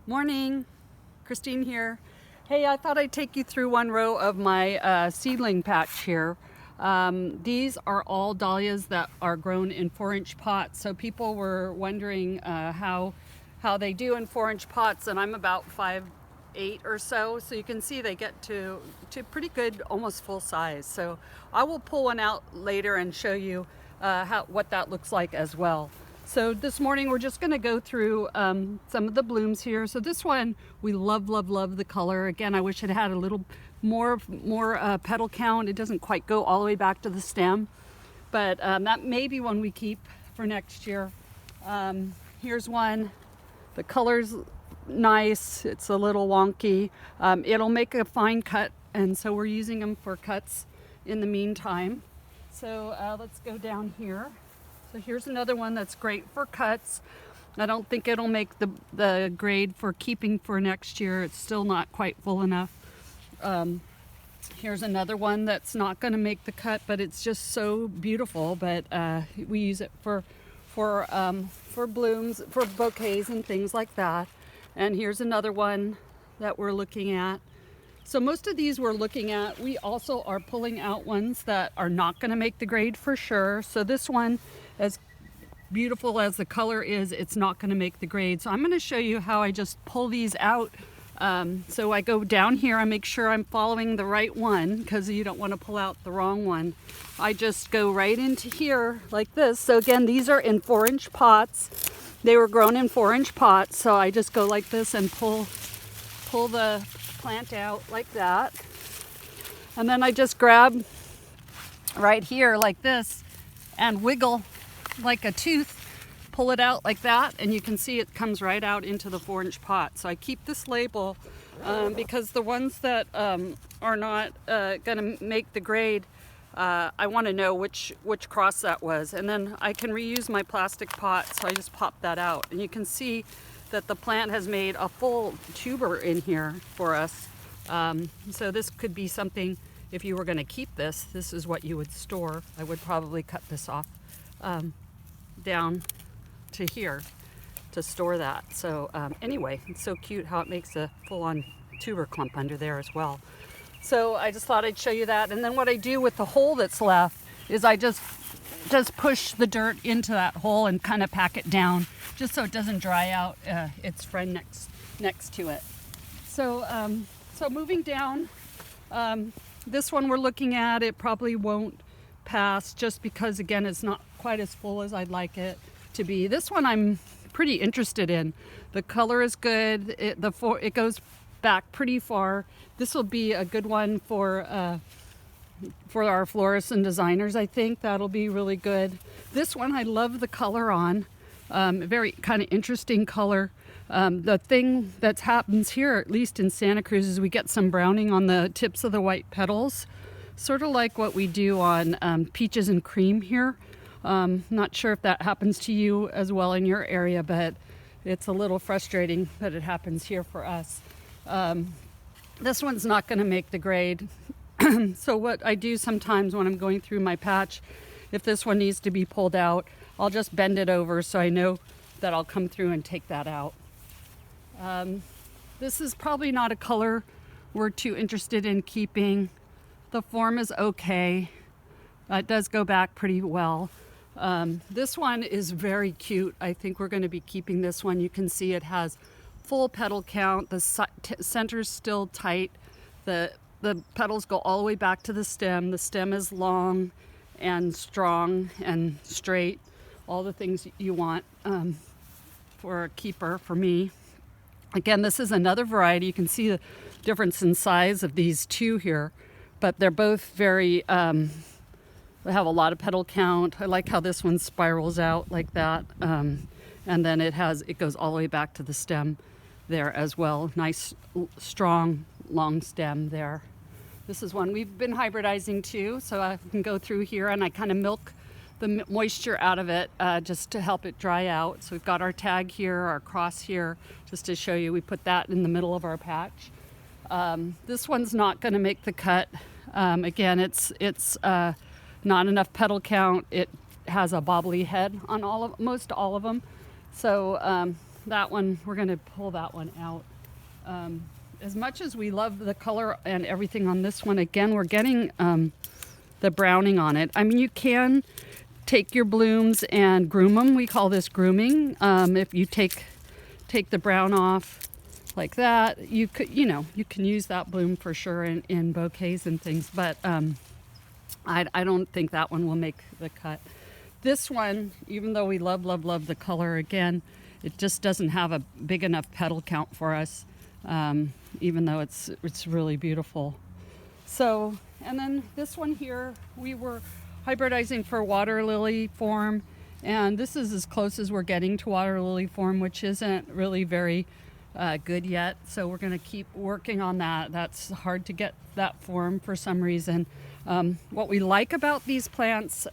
Morning, Christine here. Hey, I thought I'd take you through one row of my seedling patch here. These are all dahlias that are grown in 4-inch pots. So people were wondering how they do in 4-inch pots, and I'm about 5'8" or so. So you can see they get to pretty good, almost full size. So I will pull one out later and show you what that looks like as well. So this morning we're just going to go through some of the blooms here. So this one, we love the color. Again, I wish it had a little more petal count. It doesn't quite go all the way back to the stem, but that may be one we keep for next year. Here's one. The color's nice. It's a little wonky. It'll make a fine cut, and so we're using them for cuts in the meantime. So let's go down here. So here's another one that's great for cuts. I don't think it'll make the grade for keeping for next year. It's still not quite full enough. Here's another one that's not going to make the cut, but it's just so beautiful. But we use it for blooms, for bouquets and things like that. And here's another one that we're looking at. So most of these we're looking at. We also are pulling out ones that are not going to make the grade for sure. So this one, as beautiful as the color is, it's not going to make the grade. So I'm going to show you how I just pull these out. So I go down here, I make sure I'm following the right one, because you don't want to pull out the wrong one. I just go right into here like this. So again, these are in 4-inch pots. They were grown in 4-inch pots. So I just go like this and pull the plant out like that. And then I just grab right here like this and wiggle like a tooth, pull it out like that, and you can see it comes right out into the 4-inch pot. So I keep this label because the ones that are not going to make the grade, I want to know which cross that was, and then I can reuse my plastic pot. So I just pop that out, and you can see that the plant has made a full tuber in here for us. So this could be something, if you were going to keep this is what you would store. I would probably cut this off down to here to store that. So anyway, it's so cute how it makes a full-on tuber clump under there as well. So I just thought I'd show you that. And then what I do with the hole that's left is I just push the dirt into that hole and kind of pack it down, just so it doesn't dry out its friend next to it. So so moving down, this one we're looking at, it probably won't pass just because, again, it's not quite as full as I'd like it to be. This one I'm pretty interested in. The color is good. It goes back pretty far. This will be a good one for our florists and designers. I think that'll be really good. This one I love the color on. Very kind of interesting color. The thing that happens here, at least in Santa Cruz, is we get some browning on the tips of the white petals, sort of like what we do on peaches and cream here. Not sure if that happens to you as well in your area, but it's a little frustrating that it happens here for us. This one's not going to make the grade. So what I do sometimes when I'm going through my patch, if this one needs to be pulled out, I'll just bend it over so I know that I'll come through and take that out. This is probably not a color we're too interested in keeping. The form is okay. It does go back pretty well. This one is very cute. I think we're going to be keeping this one. You can see it has full petal count. The center's still tight. The petals go all the way back to the stem. The stem is long and strong and straight. All the things you want for a keeper for me. Again, this is another variety. You can see the difference in size of these two here, but they're both very, they have a lot of petal count. I like how this one spirals out like that. And then it goes all the way back to the stem there as well. Nice, strong, long stem there. This is one we've been hybridizing too, so I can go through here and I kind of milk the moisture out of it just to help it dry out. So we've got our tag here, our cross here, just to show you. We put that in the middle of our patch. This one's not going to make the cut. Again, it's not enough petal count. It has a bobbly head on most all of them. So that one, we're going to pull that one out. As much as we love the color and everything on this one, again, we're getting the browning on it. I mean, you can take your blooms and groom them. We call this grooming. If you take the brown off like that, you can use that bloom for sure in bouquets and things, but I don't think that one will make the cut. This one, even though we love the color, again, it just doesn't have a big enough petal count for us, even though it's really beautiful. So, and then this one here, we were hybridizing for water lily form, and this is as close as we're getting to water lily form, which isn't really very good yet. So we're going to keep working on that. That's hard to get that form for some reason. What we like about these plants,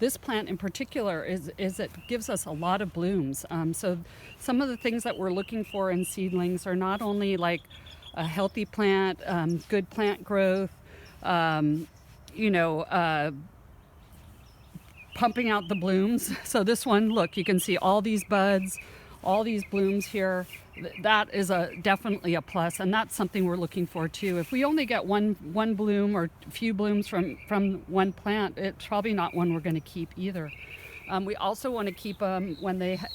this plant in particular, is it gives us a lot of blooms. So some of the things that we're looking for in seedlings are not only like a healthy plant, good plant growth, pumping out the blooms. So this one, look, you can see all these buds, all these blooms here. That is definitely a plus, and that's something we're looking for too. If we only get one bloom or a few blooms from one plant, it's probably not one we're going to keep either. We also want to keep them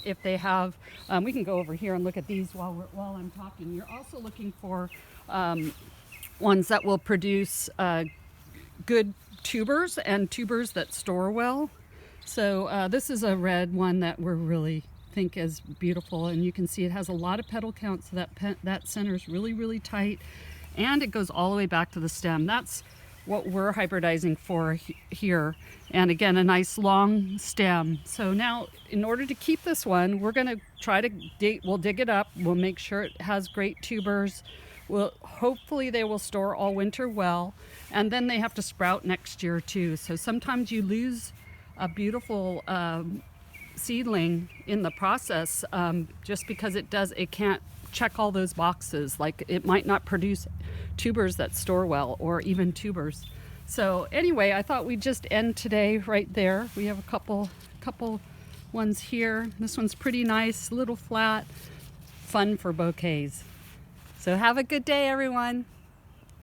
if they have. We can go over here and look at these while I'm talking. You're also looking for ones that will produce good tubers and tubers that store well. So this is a red one that we're really think is beautiful, and you can see it has a lot of petal count, so that center is really tight, and it goes all the way back to the stem. That's what we're hybridizing for here, and again, a nice long stem. So now, in order to keep this one, we're going to try to we'll dig it up, we'll make sure it has great tubers. Hopefully they will store all winter well, and then they have to sprout next year too. So sometimes you lose a beautiful seedling in the process, just because it can't check all those boxes. Like, it might not produce tubers that store well, or even tubers. So anyway, I thought we'd just end today right there. We have a couple ones here. This one's pretty nice, little flat, fun for bouquets. So have a good day, everyone.